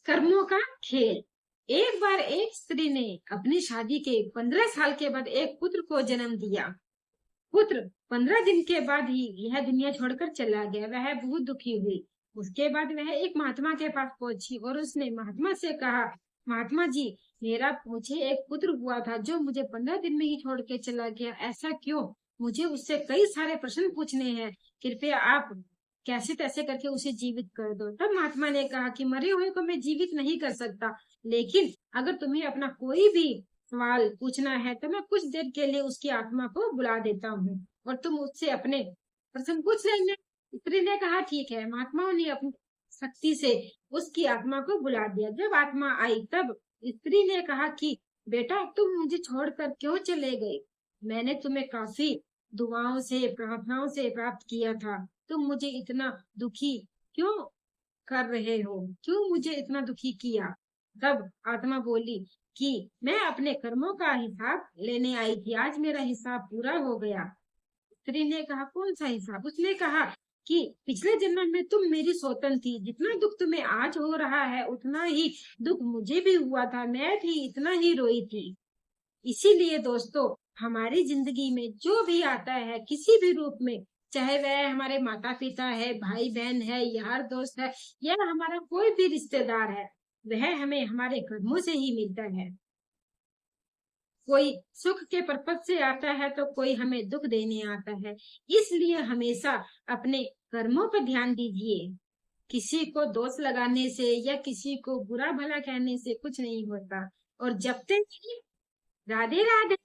कर्मों का खेल। एक बार एक स्त्री ने अपनी शादी के 15 साल के बाद एक पुत्र को जन्म दिया। पुत्र 15 दिन के बाद ही यह दुनिया छोड़कर चला गया। वह बहुत दुखी हुई। उसके बाद वह एक महात्मा के पास पहुंची और उसने महात्मा से कहा, महात्मा जी, मुझे एक पुत्र हुआ था जो मुझे 15 दिन में ही छोड़ के चला गया। ऐसा क्यों? मुझे उससे कई सारे प्रश्न पूछने हैं। कृपया आप कैसे तैसे करके उसे जीवित कर दो। तब महात्मा ने कहा कि मरे हुए को मैं जीवित नहीं कर सकता, लेकिन अगर तुम्हें अपना कोई भी सवाल पूछना है तो मैं कुछ देर के लिए उसकी आत्मा को बुला देता हूँ और तुम उससे अपने प्रश्न पूछ लेना। स्त्री ने कहा, ठीक है। महात्माओं ने अपनी शक्ति से उसकी आत्मा को बुला दिया। जब आत्मा आई तब स्त्री ने कहा कि बेटा, तुम मुझे छोड़कर क्यों चले गए? मैंने तुम्हें काफी दुआओं से प्रार्थनाओं से प्राप्त किया था। तुम मुझे इतना दुखी क्यों कर रहे हो? क्यों मुझे इतना दुखी किया? तब आत्मा बोली कि मैं अपने कर्मों का हिसाब लेने आई थी। आज मेरा हिसाब पूरा हो गया। स्त्री ने कहा, कौन सा हिसाब? उसने कहा कि पिछले जन्म में तुम मेरी सौतन थी। जितना दुख तुम्हें आज हो रहा है उतना ही दुख मुझे भी हुआ था। मैं भी इतना ही रोई थी। इसीलिए दोस्तों, हमारी जिंदगी में जो भी आता है किसी भी रूप में, चाहे वह हमारे माता पिता है, भाई बहन है, यार दोस्त है, या हमारा कोई भी रिश्तेदार है, वह हमें हमारे कर्मों से ही मिलता है। कोई सुख के पर्पज से आता है तो कोई हमें दुख देने आता है। इसलिए हमेशा अपने कर्मों पर ध्यान दीजिए। किसी को दोष लगाने से या किसी को बुरा भला कहने से कुछ नहीं होता। और जब तक राधे राधे।